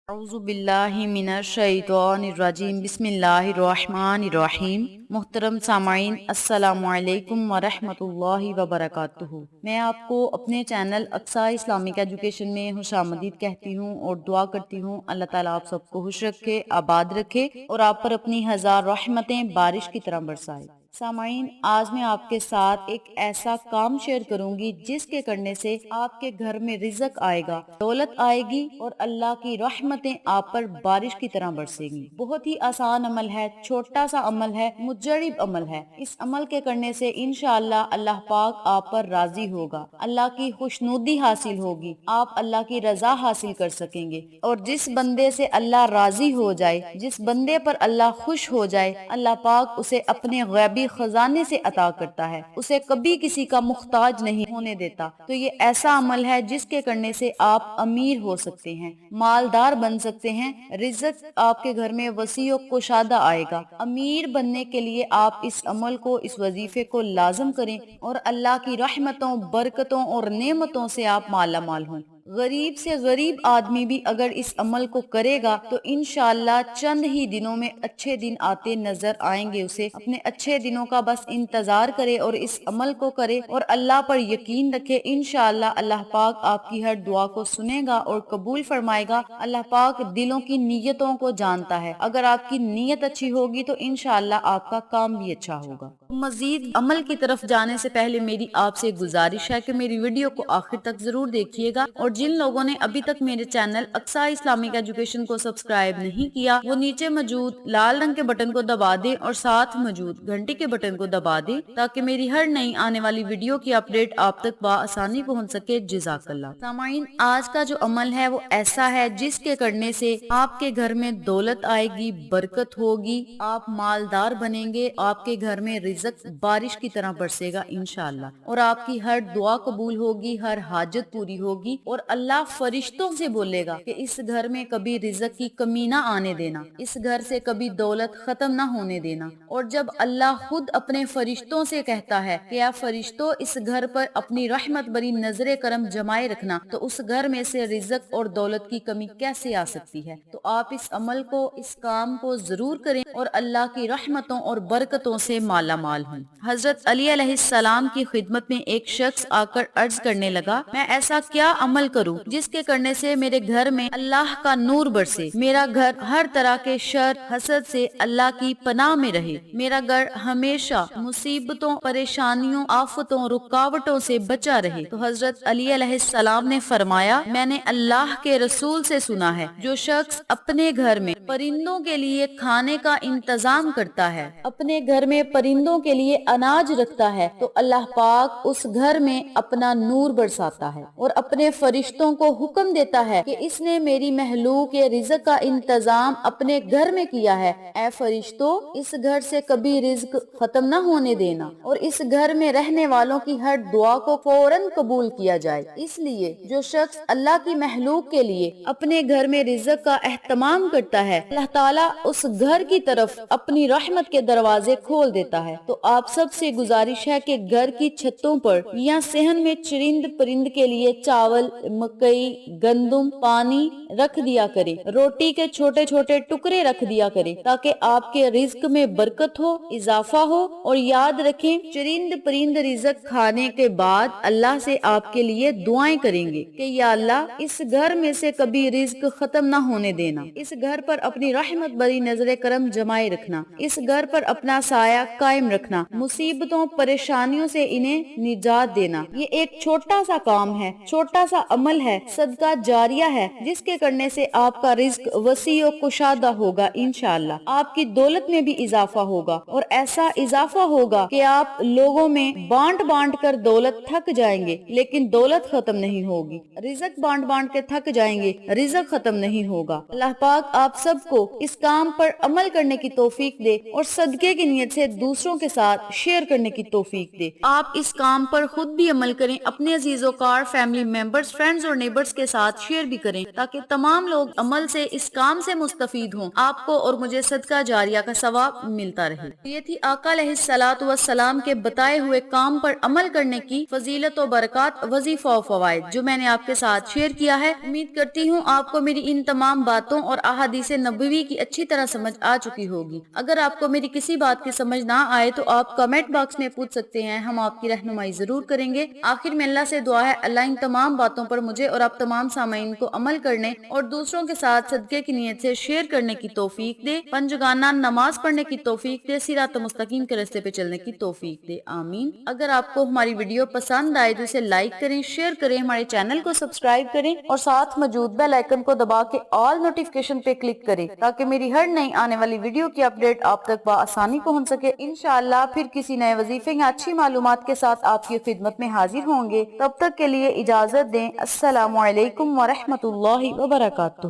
اعوذ باللہ من الشیطان الرجیم بسم اللہ الرحمن الرحیم۔ محترم سامعین، السلام علیکم ورحمۃ اللہ وبرکاتہ۔ میں آپ کو اپنے چینل اقصیٰ اسلامک ایجوکیشن میں خوش آمدید کہتی ہوں اور دعا کرتی ہوں اللہ تعالیٰ آپ سب کو خوش رکھے، آباد رکھے اور آپ پر اپنی ہزار رحمتیں بارش کی طرح برسائے۔ سامعین، آج میں آپ کے ساتھ ایک ایسا کام شیئر کروں گی جس کے کرنے سے آپ کے گھر میں رزق آئے گا، دولت آئے گی اور اللہ کی رحمتیں آپ پر بارش کی طرح برسیں گی۔ بہت ہی آسان عمل ہے، چھوٹا سا عمل ہے، مجرب عمل ہے۔ اس عمل کے کرنے سے انشاءاللہ اللہ پاک آپ پر راضی ہوگا، اللہ کی خوشنودی حاصل ہوگی، آپ اللہ کی رضا حاصل کر سکیں گے۔ اور جس بندے سے اللہ راضی ہو جائے، جس بندے پر اللہ خوش ہو جائے، اللہ پاک اسے اپنے غیبی خزانے سے عطا کرتا ہے، اسے کبھی کسی کا محتاج نہیں ہونے دیتا۔ تو یہ ایسا عمل ہے جس کے کرنے سے آپ امیر ہو سکتے ہیں، مالدار بن سکتے ہیں، رزق آپ کے گھر میں وسیع و کشادہ آئے گا۔ امیر بننے کے لیے آپ اس عمل کو، اس وظیفے کو لازم کریں اور اللہ کی رحمتوں، برکتوں اور نعمتوں سے آپ مالا مال ہوں۔ غریب سے غریب آدمی بھی اگر اس عمل کو کرے گا تو انشاءاللہ چند ہی دنوں میں اچھے دن آتے نظر آئیں گے۔ اسے اپنے اچھے دنوں کا بس انتظار کرے اور اس عمل کو کرے اور اللہ پر یقین رکھے، انشاءاللہ اللہ پاک آپ کی ہر دعا کو سنے گا اور قبول فرمائے گا۔ اللہ پاک دلوں کی نیتوں کو جانتا ہے، اگر آپ کی نیت اچھی ہوگی تو انشاءاللہ آپ کا کام بھی اچھا ہوگا۔ مزید عمل کی طرف جانے سے پہلے میری آپ سے گزارش ہے کہ میری ویڈیو کو آخر تک ضرور دیکھیے گا، اور جن لوگوں نے ابھی تک میرے چینل اقصیٰ اسلامک ایجوکیشن کو سبسکرائب نہیں کیا، وہ نیچے موجود لال رنگ کے بٹن کو دبا دیں اور ساتھ موجود گھنٹی کے بٹن کو دبا دیں تاکہ میری ہر نئی آنے والی ویڈیو کی اپڈیٹ آپ تک بآسانی پہنچ سکے۔ جزاک اللہ۔ سامعین، آج کا جو عمل ہے وہ ایسا ہے جس کے کرنے سے آپ کے گھر میں دولت آئے گی، برکت ہوگی، آپ مالدار بنیں گے، آپ کے گھر میں رزق بارش کی طرح برسے گا انشاءاللہ، اور آپ کی ہر دعا قبول ہوگی، ہر حاجت پوری ہوگی، اور اللہ فرشتوں سے بولے گا کہ اس گھر میں کبھی رزق کی کمی نہ آنے دینا، اس گھر سے کبھی دولت ختم نہ ہونے دینا۔ اور جب اللہ خود اپنے فرشتوں سے کہتا ہے کہ اے فرشتوں، اس گھر پر اپنی رحمت بری نظر کرم جمائے رکھنا، تو اس گھر میں سے رزق اور دولت کی کمی کیسے آ سکتی ہے؟ تو آپ اس عمل کو، اس کام کو ضرور کریں اور اللہ کی رحمتوں اور برکتوں سے مالا مال ہوں۔ حضرت علی علیہ السلام کی خدمت میں ایک شخص آ کر عرض کرنے لگا، میں ایسا کیا عمل کروں جس کے کرنے سے میرے گھر میں اللہ کا نور برسے، میرا گھر ہر طرح کے شر، حسد سے اللہ کی پناہ میں رہے، میرا گھر ہمیشہ مصیبتوں، پریشانیوں، آفتوں، رکاوٹوں سے بچا رہے؟ تو حضرت علی علیہ السلام نے فرمایا، میں نے اللہ کے رسول سے سنا ہے، جو شخص اپنے گھر میں پرندوں کے لیے کھانے کا انتظام کرتا ہے، اپنے گھر میں پرندوں کے لیے اناج رکھتا ہے، تو اللہ پاک اس گھر میں اپنا نور برساتا ہے اور اپنے فرشتوں کو حکم دیتا ہے کہ اس نے میری مخلوق کے رزق کا انتظام اپنے گھر میں کیا ہے، اے فرشتوں، اس گھر سے کبھی رزق ختم نہ ہونے دینا اور اس گھر میں رہنے والوں کی ہر دعا کو فوراً قبول کیا جائے۔ اس لیے جو شخص اللہ کی مخلوق کے لیے اپنے گھر میں رزق کا اہتمام کرتا ہے، اللہ تعالیٰ اس گھر کی طرف اپنی رحمت کے دروازے کھول دیتا ہے۔ تو آپ سب سے گزارش ہے کہ گھر کی چھتوں پر یا صحن میں چرند پرند کے لیے چاول، مکئی، گندم، پانی رکھ دیا کرے، روٹی کے چھوٹے چھوٹے ٹکڑے رکھ دیا کرے تاکہ آپ کے رزق میں برکت ہو، اضافہ ہو۔ اور یاد رکھیں، چرند پرند رزق کھانے کے بعد اللہ سے آپ کے لیے دعائیں کریں گے کہ یا اللہ، اس گھر میں سے کبھی رزق ختم نہ ہونے دینا، اس گھر پر اپنی رحمت بری نظر کرم جمائے رکھنا، اس گھر پر اپنا سایہ قائم رکھنا، مصیبتوں، پریشانیوں سے انہیں نجات دینا۔ یہ ایک چھوٹا سا کام ہے، چھوٹا سا عمل ہے، صدقہ جاریہ ہے، جس کے کرنے سے آپ کا رزق وسیع و کشادہ ہوگا انشاءاللہ، آپ کی دولت میں بھی اضافہ ہوگا، اور ایسا اضافہ ہوگا کہ آپ لوگوں میں بانٹ بانٹ کر دولت تھک جائیں گے لیکن دولت ختم نہیں ہوگی، رزق بانٹ بانٹ کے تھک جائیں گے، رزق ختم نہیں ہوگا۔ اللہ پاک آپ سب کو اس کام پر عمل کرنے کی توفیق دے اور صدقے کی نیت سے دوسروں کے ساتھ شیئر کرنے کی توفیق دے۔ آپ اس کام پر خود بھی عمل کریں، اپنے عزیز و کار، فیملی ممبرز، فرینڈز اور نیبرز کے ساتھ شیئر بھی کریں تاکہ تمام لوگ عمل سے اس کام سے مستفید ہوں، آپ کو اور مجھے صدقہ جاریہ کا ثواب ملتا رہے۔ یہ تھی آقا علیہ الصلوۃ والسلام کے بتائے ہوئے کام پر عمل کرنے کی فضیلت و برکات، وظیفہ و فوائد جو میں نے آپ کے ساتھ شیئر کیا ہے۔ امید کرتی ہوں آپ کو میری ان تمام باتوں اور احادیث نبوی کی اچھی طرح سمجھ آ چکی ہوگی۔ اگر آپ کو میری کسی بات کی سمجھ نہ آئے تو آپ کمنٹ باکس میں پوچھ سکتے ہیں، ہم آپ کی رہنمائی ضرور کریں گے۔ آخر میں اللہ سے دعا ہے اللہ ان تمام باتوں پر مجھے اور آپ تمام سامعین کو عمل کرنے اور دوسروں کے ساتھ صدقے کی نیت سے شیئر کرنے کی توفیق دے، پنجگانہ نماز پڑھنے کی توفیق دے، صراط مستقیم کے راستے پہ چلنے کی توفیق دے، آمین۔ اگر آپ کو ہماری ویڈیو پسند آئے تو اسے لائک کریں، شیئر کریں، ہمارے چینل کو سبسکرائب کریں اور ساتھ موجود بیل آئیکن کو دبا کے آل نوٹیفیکیشن پہ کلک کریں تاکہ میری ہر نئی آنے والی ویڈیو کی اپڈیٹ آپ تک بآسانی پہنچ سکے۔ انشاءاللہ پھر کسی نئے وظیفے یا اچھی معلومات کے ساتھ آپ کی خدمت میں حاضر ہوں گے، تب تک کے لیے اجازت دیں۔ السلام علیکم ورحمۃ اللہ وبرکاتہ۔